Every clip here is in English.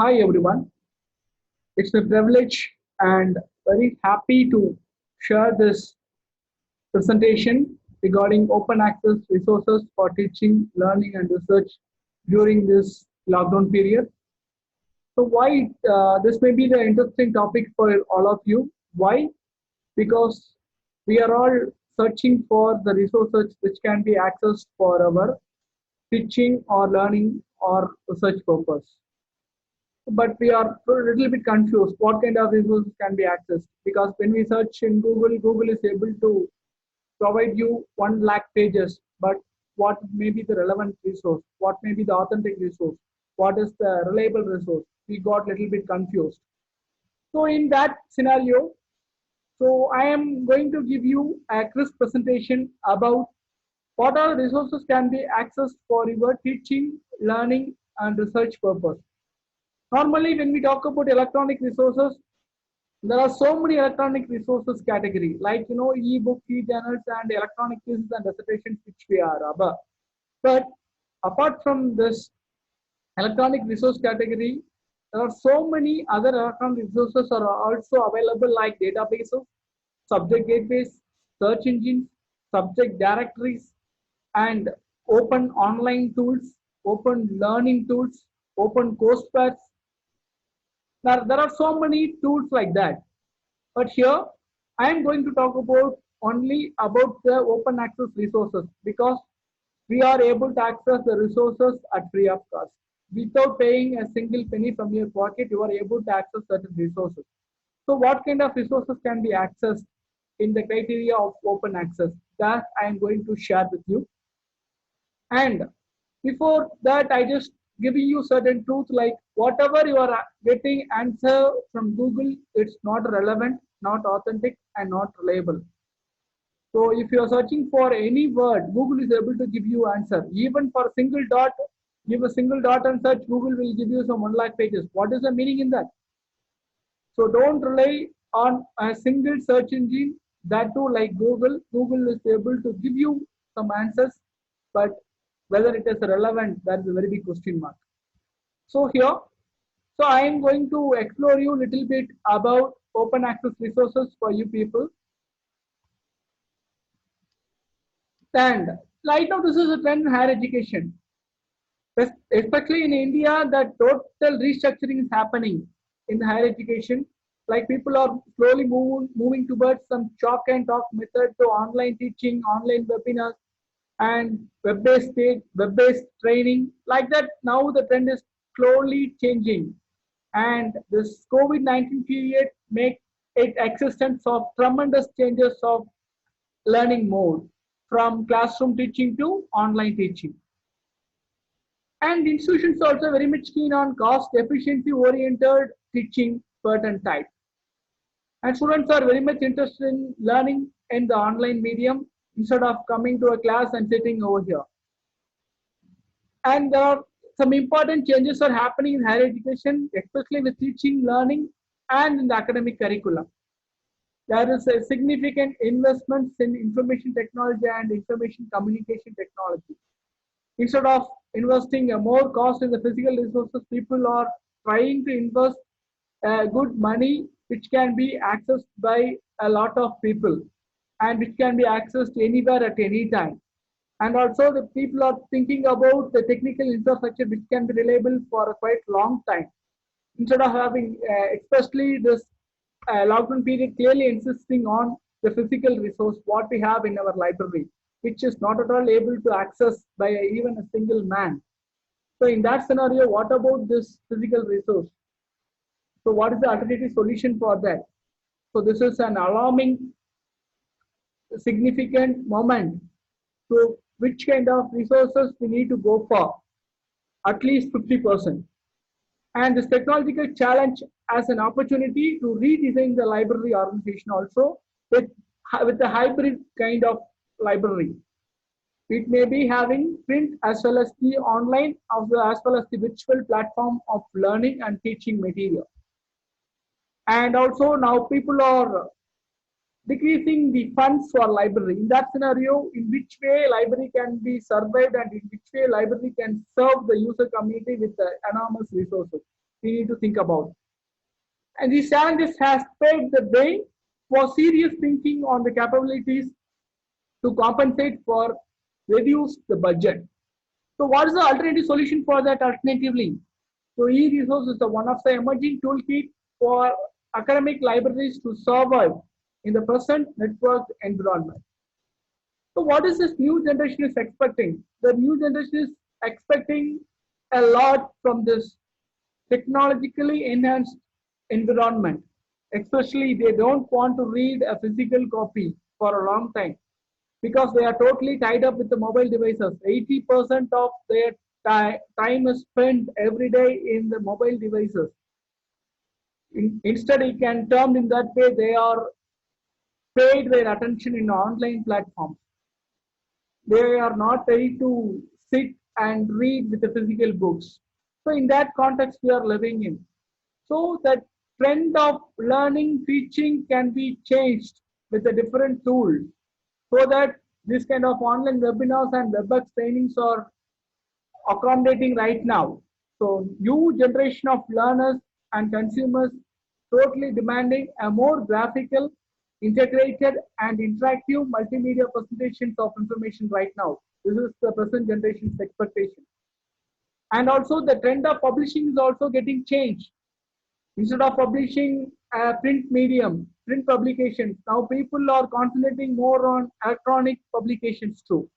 Hi everyone, it's a privilege and very happy to share this presentation regarding open access resources for teaching, learning and research during this lockdown period. So why this may be the interesting topic for all of you. Why? Because we are all searching for the resources which can be accessed for our teaching or learning or research purpose. But we are a little bit confused what kind of resources can be accessed, because when we search in Google is able to provide you 1 lakh pages, but what may be the relevant resource, what may be the authentic resource, what is the reliable resource, we got a little bit confused. So in that scenario, so I am going to give you a crisp presentation about what all resources can be accessed for your teaching, learning and research purpose. Normally, when we talk about electronic resources, there are so many electronic resources category, like ebook, e-journals, and electronic quizzes and dissertations, which we are above. But apart from this electronic resource category, there are so many other electronic resources are also available, like databases, subject gateways, search engines, subject directories, and open online tools, open learning tools, open courseware. There are so many tools like that. But here, I am going to talk about only about the open access resources, because we are able to access the resources at free of cost. Without paying a single penny from your pocket, you are able to access certain resources. So what kind of resources can be accessed in the criteria of open access? That I am going to share with you. And before that, I just giving you certain truth, like whatever you are getting answer from Google, it's not relevant, not authentic, and not reliable. So if you are searching for any word, Google is able to give you answer. Even for a single dot, give a single dot and search, Google will give you some 1 lakh pages. What is the meaning in that? So don't rely on a single search engine, that too like Google. Google is able to give you some answers, but whether it is relevant, that is a very big question mark. So here, so I am going to explore you a little bit about open access resources for you people. And right now, this is a trend in higher education, especially in India. That total restructuring is happening in higher education. Like people are slowly moving towards some chalk and talk method to online teaching, online webinars, and web-based training. Like that, now the trend is slowly changing, and this COVID-19 period make it existence of tremendous changes of learning mode, from classroom teaching to online teaching. And institutions are also very much keen on cost efficiency oriented teaching certain type. And students are very much interested in learning in the online medium instead of coming to a class and sitting over here. And there are some important changes are happening in higher education, especially with teaching, learning, and in the academic curriculum. There is a significant investments in information technology and information communication technology. Instead of investing a more cost in the physical resources, people are trying to invest good money which can be accessed by a lot of people and which can be accessed anywhere at any time. And also the people are thinking about the technical infrastructure which can be reliable for a quite long time, instead of having especially this lockdown period clearly insisting on the physical resource what we have in our library, which is not at all able to access by even a single man. So in that scenario, what about this physical resource? So what is the alternative solution for that? So this is an alarming significant moment. So which kind of resources we need to go for? At least 50%. And this technological challenge as an opportunity to redesign the library organization also with a hybrid kind of library. It may be having print as well as the online, as well as the virtual platform of learning and teaching material. And also now people are decreasing the funds for library. In that scenario, in which way library can be survived and in which way library can serve the user community with the enormous resources. we need to think about. And the scientist has paved the way for serious thinking on the capabilities to compensate for reduce the budget. So what is the alternative solution for that alternatively? So e-resource is the one of the emerging toolkit for academic libraries to survive in the present network environment. So what is this new generation is expecting? The new generation is expecting a lot from this technologically enhanced environment. Especially they don't want to read a physical copy for a long time because they are totally tied up with the mobile devices. 80% of their time is spent every day in the mobile devices. Instead, you can term in that way, they are paid their attention in online platforms. They are not ready to sit and read with the physical books. So in that context, we are living in. So that trend of learning, teaching can be changed with a different tool so that this kind of online webinars and WebEx trainings are accommodating right now. So new generation of learners and consumers totally demanding a more graphical, integrated and interactive multimedia presentations of information right now. This is the present generation's expectation. And also the trend of publishing is also getting changed. Instead of publishing a print medium, print publications, now people are concentrating more on electronic publications too.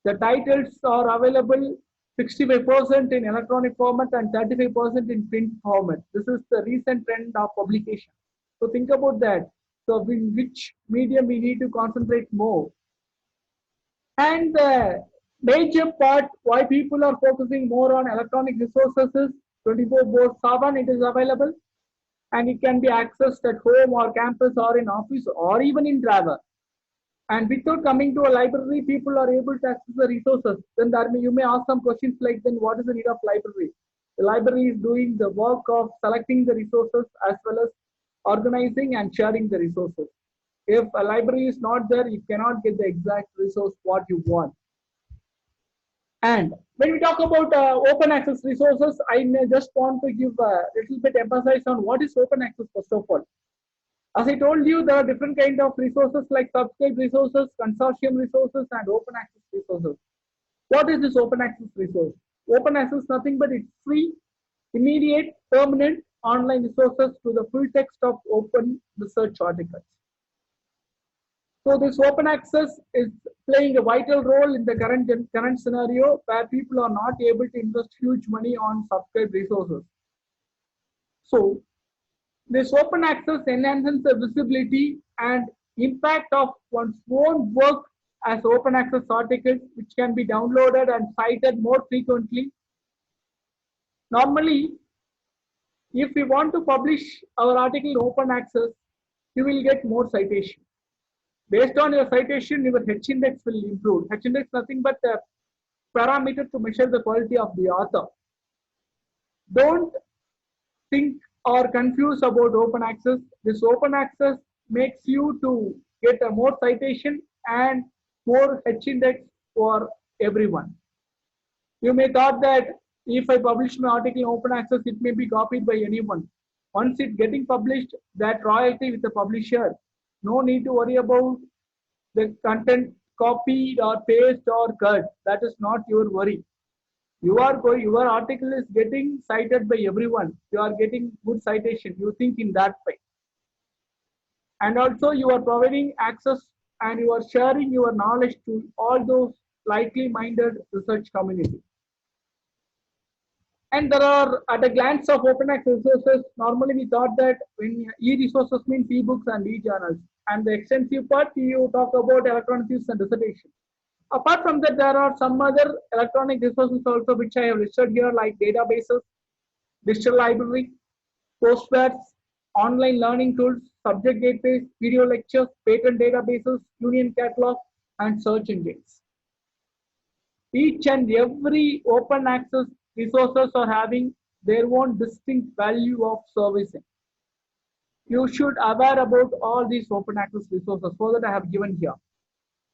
The titles are available 65% in electronic format and 35% in print format. This is the recent trend of publication. So think about that. So in which medium we need to concentrate more. And the major part why people are focusing more on electronic resources is 24/7 it is available and it can be accessed at home or campus or in office or even in travel. And without coming to a library, people are able to access the resources. Then you may ask some questions like, then what is the need of library? The library is doing the work of selecting the resources as well as organizing and sharing the resources. If a library is not there, you cannot get the exact resource what you want. And when we talk about open access resources, I may just want to give a little bit emphasis on what is open access first of all. As I told you, there are different kind of resources like subscribe resources, consortium resources, and open access resources. What is this open access resource? Open access is nothing but it's free, immediate, permanent online resources to the full text of open research articles. So this open access is playing a vital role in the current scenario where people are not able to invest huge money on subscribe resources. So this open access enhances the visibility and impact of one's own work as open access articles, which can be downloaded and cited more frequently. Normally, if we want to publish our article in open access, you will get more citation. Based on your citation, your H-index will improve. H-index is nothing but a parameter to measure the quality of the author. Don't think or confused about open access. This open access makes you to get a more citation and more H-index for everyone. You may thought that if I publish my article in open access, it may be copied by anyone. Once it getting published, that royalty with the publisher. No need to worry about the content copied or paste or cut. That is not your worry. Your article is getting cited by everyone. You are getting good citation. You think in that way. And also you are providing access and you are sharing your knowledge to all those likely minded research community. And there are, at a glance of open access resources, normally we thought that when e-resources means e-books and e-journals. And the extensive part, you talk about electronic use and dissertation. Apart from that, there are some other electronic resources also which I have listed here, like databases, digital library, courseware, online learning tools, subject gateways, video lectures, patent databases, union catalog, and search engines. Each and every open access resources are having their own distinct value of servicing. You should aware about all these open access resources so that I have given here.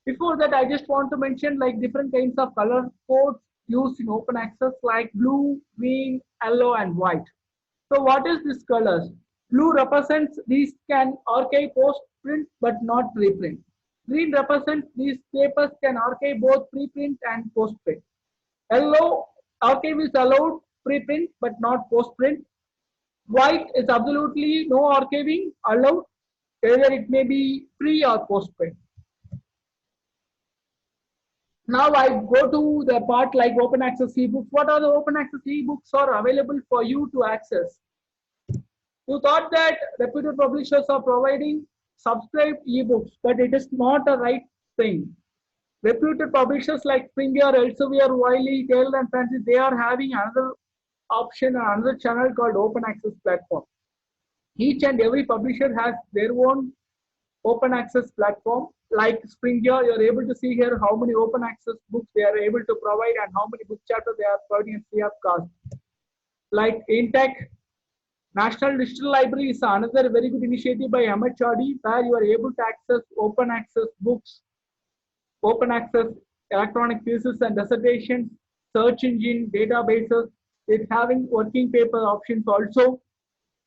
Before that, I just want to mention like different kinds of color codes used in open access like blue, green, yellow, and white. So what is this colors? Blue represents these can archive post print but not reprint. Green represents these papers can archive both preprint and post print. Yellow archive is allowed preprint but not post print. White is absolutely no archiving allowed, either it may be free or post print. Now I go to the part like open access ebooks. What are the open access ebooks are available for you to access? You thought that reputed publishers are providing subscribed ebooks, but it is not a right thing. Reputed publishers like Springer, Elsevier, Wiley, Taylor and Francis, they are having another option, another channel called open access platform. Each and every publisher has their own open access platform. Like Springer, you're able to see here how many open access books they are able to provide and how many book chapters they are providing free of cost. Like Intech, National Digital Library is another very good initiative by MHRD where you are able to access open access books, open access electronic thesis and dissertations, search engine, databases. It's having working paper options also.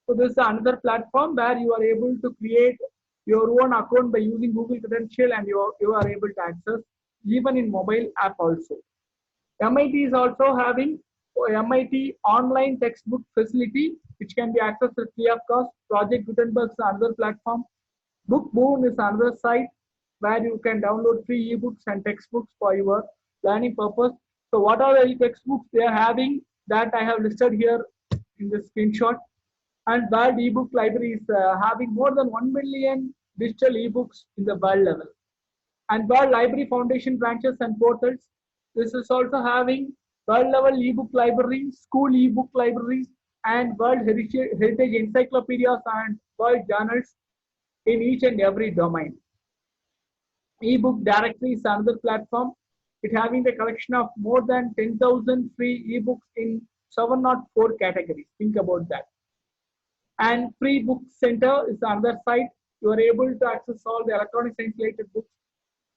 So this is another platform where you are able to create your own account by using Google credential and you are able to access even in mobile app also. MIT is also having MIT online textbook facility which can be accessed free of cost. Project Gutenberg is another platform. BookBoon is another site where you can download free ebooks and textbooks for your learning purpose. So what are the textbooks they are having that I have listed here in this screenshot. And World ebook library is having more than 1 million digital ebooks in the world level. And World Library Foundation branches and portals. This is also having world level ebook libraries, school ebook libraries, and World Heritage encyclopedias and world journals in each and every domain. Ebook Directory is another platform. It having the collection of more than 10,000 free ebooks in 704 categories. Think about that. And Free Book Center is another site. You are able to access all the electronic science related books.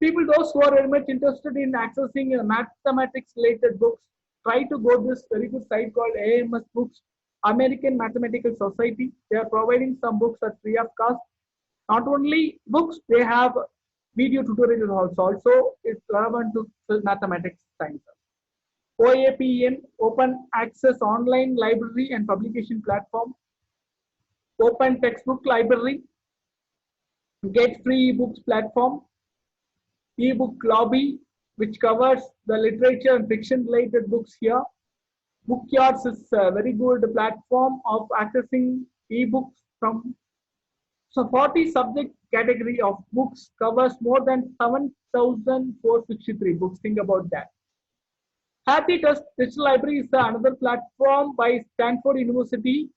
People, those who are very much interested in accessing mathematics related books, try to go to this very good site called AMS Books, American Mathematical Society. They are providing some books at free of cost. Not only books, they have video tutorials also. It's relevant to mathematics science. OAPN, Open Access Online Library and Publication Platform. Open Textbook Library, Get Free eBooks platform, eBook Lobby, which covers the literature and fiction related books here. Bookyards is a very good platform of accessing ebooks from 40 subject category of books covers more than 7,463 books. Think about that. HathiTest Digital Library is another platform by Stanford University.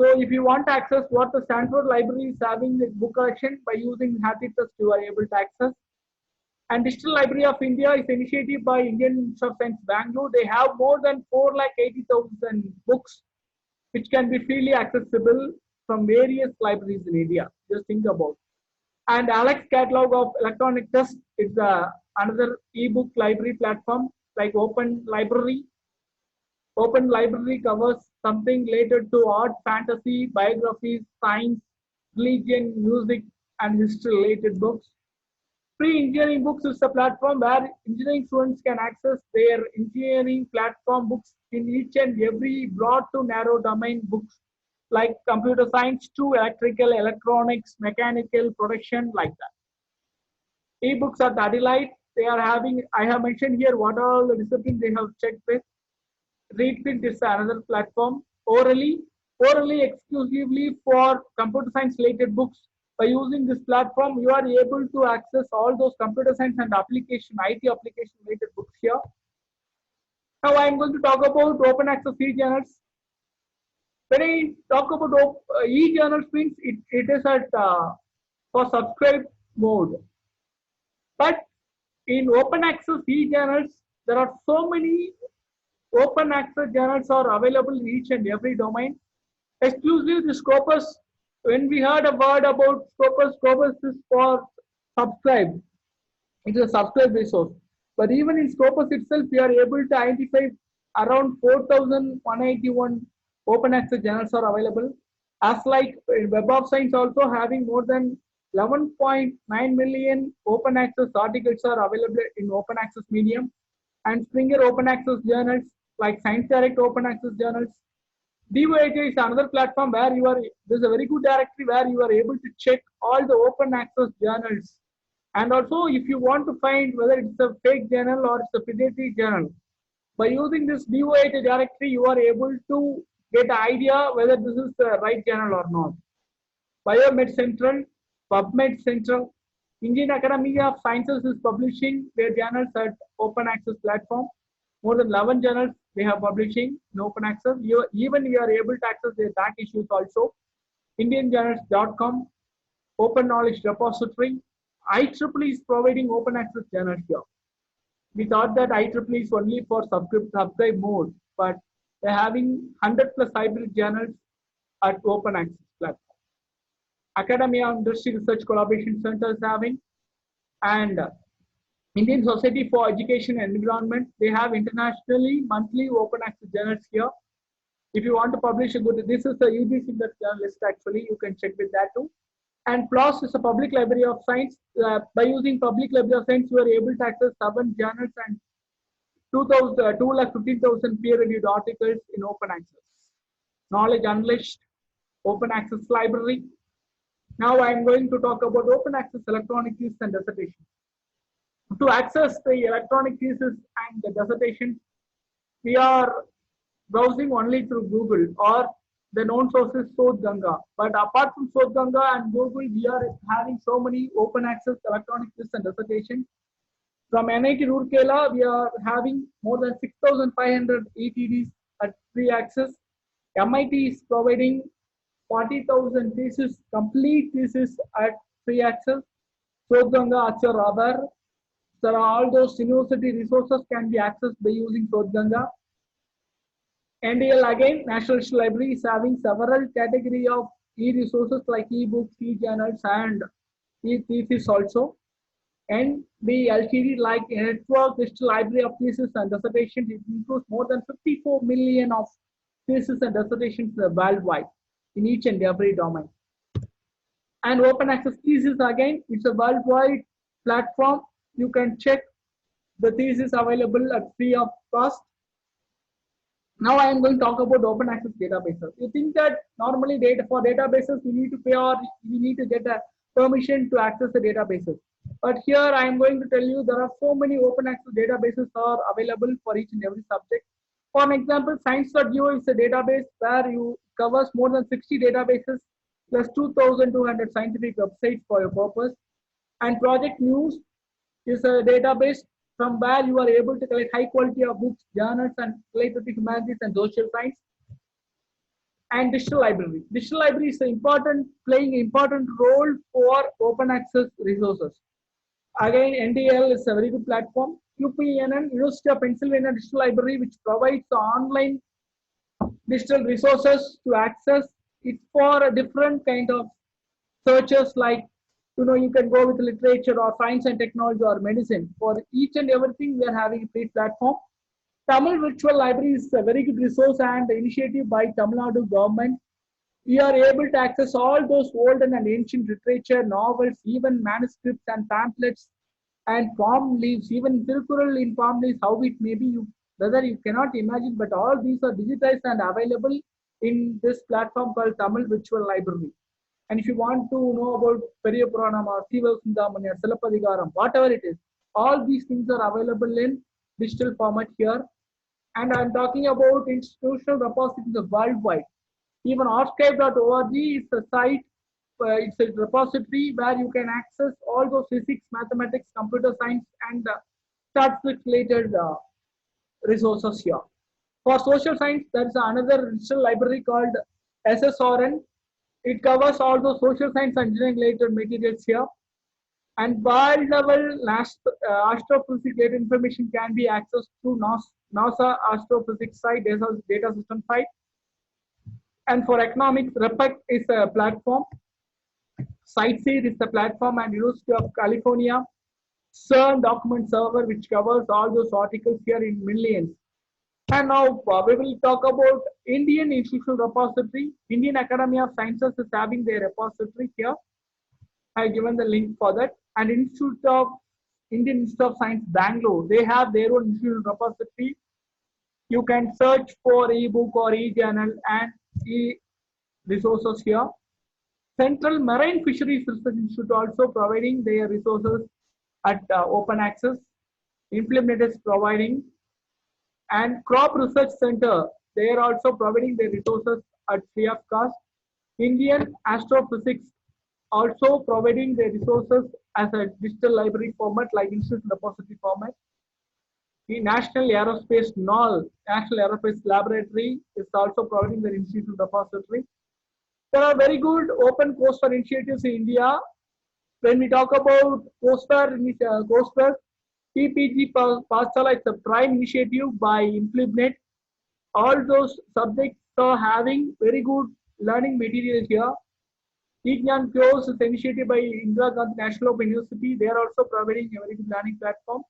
So if you want to access what the Stanford Library is having the book collection by using HathiTest, you are able to access. And Digital Library of India is an initiative by Indian Institute of Science Bangalore. They have more than 480,000 books which can be freely accessible from various libraries in India. Just think about. And Alex Catalog of Electronic Test is another ebook library platform like Open Library. Open Library covers something related to art, fantasy, biographies, science, religion, music, and history related books. Free Engineering Books is a platform where engineering students can access their engineering platform books in each and every broad to narrow domain books like computer science to electrical, electronics, mechanical, production, like that. Ebooks at Adelaide, they are having, I have mentioned here what are all the disciplines they have checked with. ReadFit is another platform. Orally exclusively for computer science related books. By using this platform, you are able to access all those computer science and application, IT application related books here. Now I am going to talk about open access e-journals. When I talk about e-journals means it is at for subscribe mode. But in open access e-journals, there are so many open access journals are available in each and every domain. Exclusively the Scopus, when we heard a word about Scopus, Scopus is for subscribe. It is a subscribe resource. But even in Scopus itself, we are able to identify around 4,181 open access journals are available. As like Web of Science also having more than 11.9 million open access articles are available in open access medium, and Springer open access journals like Science Direct open access journals. DOAJ is another platform where you are, there's a very good directory where you are able to check all the open access journals. And also if you want to find whether it's a fake journal or it's a predatory journal, by using this DOAJ directory, you are able to get an idea whether this is the right journal or not. Biomed Central, PubMed Central, Indian Academy of Sciences is publishing their journals at open access platform. More than 11 journals they have publishing in open access. Even you are able to access their back issues also. IndianJournals.com, Open Knowledge Repository. IEEE is providing open access journals here. We thought that IEEE is only for subscribe mode, but they're having 100 plus hybrid journals at open access platform. Academia Industry Research Collaboration Center is having, and Indian Society for Education and Environment, they have internationally monthly open access journals here. If you want to publish a good, this is the UGC list actually, you can check with that too. And PLOS is a public library of science. By using public library of science, you are able to access 7 journals and 2,15,000 peer-reviewed articles in open access. Knowledge Unleashed, open access library. Now I am going to talk about open access electronic thesis and dissertation. To access the electronic thesis and the dissertation, we are browsing only through Google or the known sources Sodhganga. But apart from Sodhganga and Google, we are having so many open access electronic thesis and dissertation. From NIT Roorkela, we are having more than 6,500 ETDs at free access. MIT is providing 40,000 thesis, complete thesis at free access. Sodhganga, Achar, Radar. So all those university resources can be accessed by using Sodhganga. NDL again, National Digital Library is having several category of e-resources like e-books, e-journals, and e-thesis also. And the LTD like Network Digital Library of Thesis and Dissertations, it includes more than 54 million of thesis and dissertations worldwide in each and every domain. And open access thesis again, it's a worldwide platform. You can check the thesis available at free of cost. Now I am going to talk about open access databases. You think that normally for databases we need to pay or we need to get a permission to access the databases. But here I am going to tell you there are so many open access databases are available for each and every subject. For an example, Science.io is a database where you covers more than 60 databases plus 2,200 scientific websites for your purpose. And Project News is a database from where you are able to collect high quality of books, journals, and related to humanities and social science. And Digital Library. Digital Library is playing an important role for open access resources. Again, NDL is a very good platform. UPNN, University of Pennsylvania Digital Library, which provides online digital resources to access. It's for a different kind of searches like, you can go with literature or science and technology or medicine. For each and everything, we are having a free platform. Tamil Virtual Library is a very good resource and initiative by Tamil Nadu government. We are able to access all those old and ancient literature, novels, even manuscripts and pamphlets and palm leaves, even Tirukkural in palm leaves, how it may be, whether you cannot imagine, but all these are digitized and available in this platform called Tamil Virtual Library. And if you want to know about Periya Puranam or Siva Sundamani or Silappadigaram, whatever it is, all these things are available in digital format here. And I'm talking about institutional repositories worldwide. Even archive.org is a site, it's a repository where you can access all those physics, mathematics, computer science, and statistics related resources here. For social science, there is another digital library called SSRN. It covers all those social science and engineering related materials here. And world level astrophysics related information can be accessed through NASA astrophysics site, data system site. And for economics, REPEC is a platform. CiteSeer is the platform, and University of California CERN document server, which covers all those articles here in millions. And now we will talk about Indian Institutional Repository. Indian Academy of Sciences is having their repository here. I have given the link for that. And Indian Institute of Science Bangalore, they have their own institutional repository. You can search for ebook or e-journal and e-resources here. Central Marine Fisheries Research Institute also providing their resources at open access. Implement is providing, and Crop Research Center, they are also providing their resources at free of cost. Indian Astrophysics also providing their resources as a digital library format like Institute Repository format. The National Aerospace NOL, National Aerospace Laboratory, is also providing their Institute Repository. There are very good open courseware initiatives in India. When we talk about courseware, TPG Pathshala is a prime initiative by Implement. All those subjects are having very good learning material here. eGyan Course is initiated by Indira Gandhi National Open University. They are also providing a very good learning platform.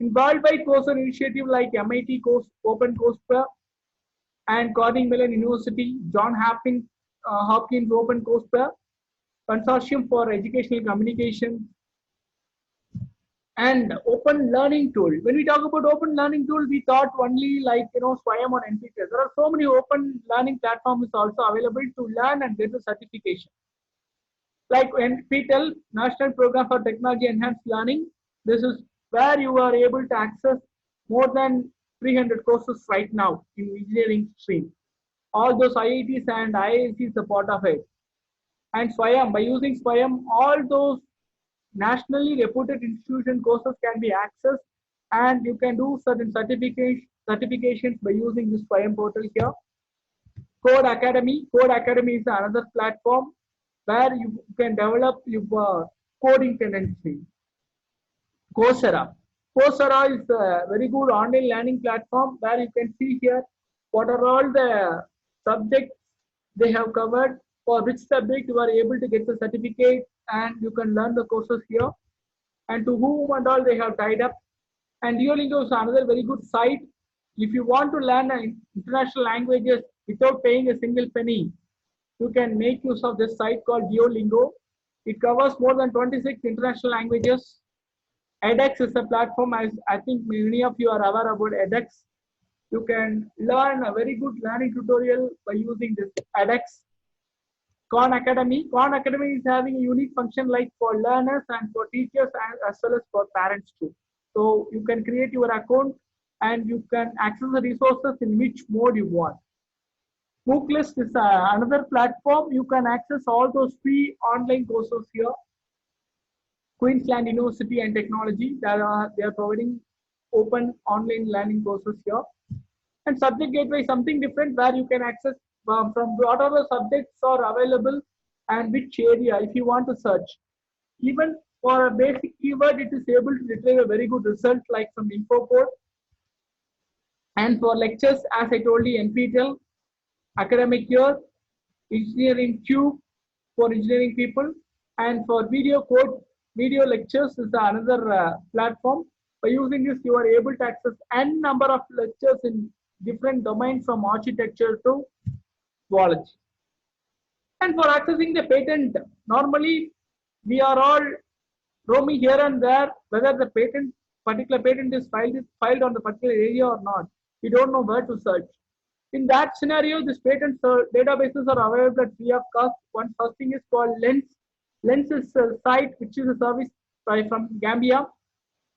In worldwide courseware initiative like MIT Course, Open Courseware, and Carnegie Mellon University, John Hopkins Open Courseware, Consortium for Educational Communication, and Open Learning Tool. When we talk about Open Learning Tool, we thought only like Swayam or NPTEL. There are so many open learning platforms also available to learn and get the certification. Like NPTEL, National Program for Technology Enhanced Learning. This is where you are able to access more than 300 courses right now in engineering stream. All those IITs and IIScs are part of it. And Swayam, by using Swayam, all those nationally reputed institution courses can be accessed, and you can do certain certifications by using this Swayam portal here. Code Academy is another platform where you can develop your coding tendency. Coursera is a very good online learning platform where you can see here what are all the subjects they have covered, for which subject you are able to get the certificate, and you can learn the courses here, and to whom and all they have tied up. And Duolingo is another very good site. If you want to learn international languages without paying a single penny, you can make use of this site called Duolingo. It covers more than 26 international languages. edX is a platform, as I think many of you are aware about edX. You can learn a very good learning tutorial by using this edX. Khan Academy is having a unique function like for learners and for teachers as well as for parents too. So you can create your account and you can access the resources in which mode you want. MOOClist is another platform. You can access all those free online courses here. Queensland University and Technology, they are providing open online learning courses here. And Subject Gateway is something different where you can access from what are the subjects are available and which area if you want to search. Even for a basic keyword, it is able to retrieve a very good result like from Infoport. And for lectures, as I told you, NPTEL, Academic Year, Engineering Cube for engineering people, and for video lectures is another platform. By using this, you are able to access n number of lectures in different domains from architecture to zoology. And for accessing the patent, normally we are all roaming here and there, whether the particular patent is filed on the particular area or not. We don't know where to search. In that scenario, these patent databases are available at free of cost. One first thing is called Lens. Lens is a site which is a service from Gambia,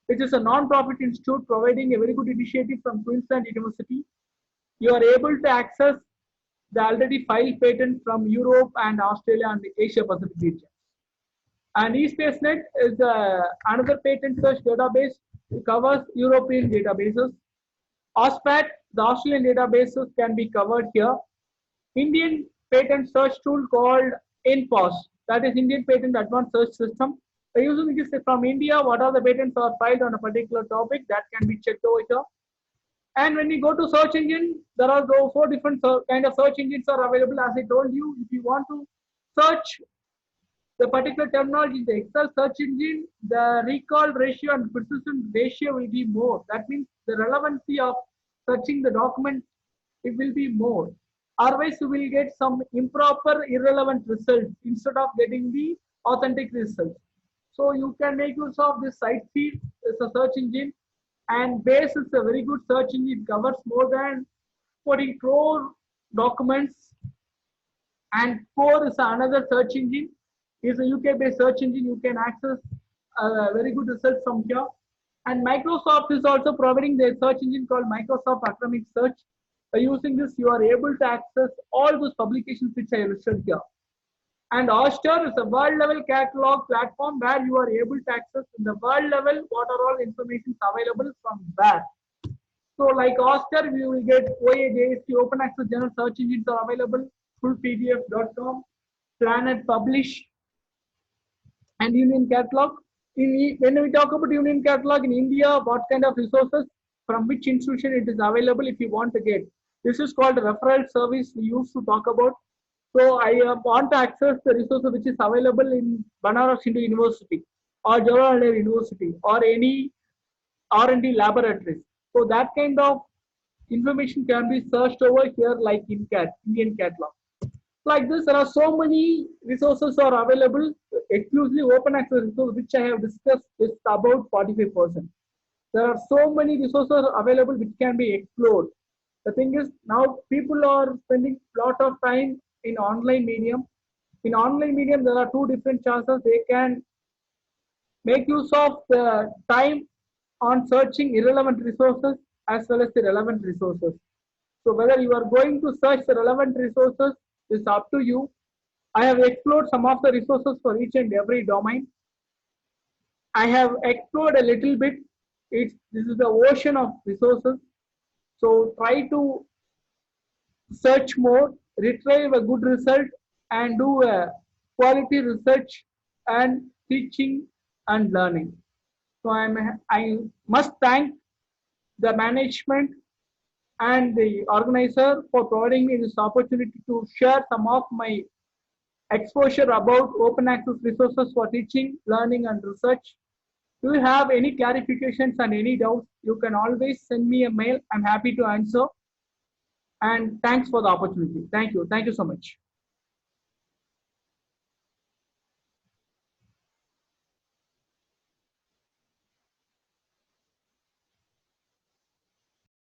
which is a non-profit institute providing a very good initiative from Queensland University. You are able to access the already filed patent from Europe and Australia and the Asia Pacific region. And eSpaceNet is another patent search database. It covers European databases. OSPAT, the Australian databases can be covered here. Indian patent search tool called INPOS, that is Indian Patent Advanced Search System. By using this from India, what are the patents are filed on a particular topic, that can be checked over here. And when we go to search engine, there are 4 different kind of search engines are available. As I told you, if you want to search the particular terminology, the Excel search engine, the recall ratio and persistence ratio will be more. That means the relevancy of searching the document, it will be more. Otherwise, you will get some improper, irrelevant results instead of getting the authentic results. So you can make use of this site feed as a search engine, and Base is a very good search engine. It covers more than 40 crore documents, and Core is another search engine. It's a UK-based search engine. You can access very good results from here. And Microsoft is also providing their search engine called Microsoft Academic Search. By using this, you are able to access all those publications which I listed here. And Oyster is a world level catalog platform where you are able to access in the world level what are all information available from where. So like Oyster, we will get OAJST, Open Access General Search Engines are available, fullpdf.com, Planet Publish, and Union Catalog. When we talk about Union Catalog in India, what kind of resources from which institution it is available if you want to get. This is called referral service we used to talk about. So I want to access the resources which is available in Banaras Hindu University or Jawaharlal Nehru University or any R&D laboratories. So that kind of information can be searched over here like in Indian Catalog. Like this, there are so many resources are available, exclusively open access resources, which I have discussed is about 45%. There are so many resources available which can be explored. The thing is, now people are spending a lot of time in online medium. In online medium, there are two different chances. They can make use of the time on searching irrelevant resources as well as the relevant resources. So whether you are going to search the relevant resources is up to you. I have explored some of the resources for each and every domain. I have explored a little bit. This is the ocean of resources. So try to search more, retrieve a good result, and do a quality research and teaching and learning. So I must thank the management and the organizer for providing me this opportunity to share some of my exposure about open access resources for teaching, learning, and research. Do you have any clarifications and any doubts? You can always send me a mail. I'm happy to answer. And thanks for the opportunity. Thank you. Thank you so much.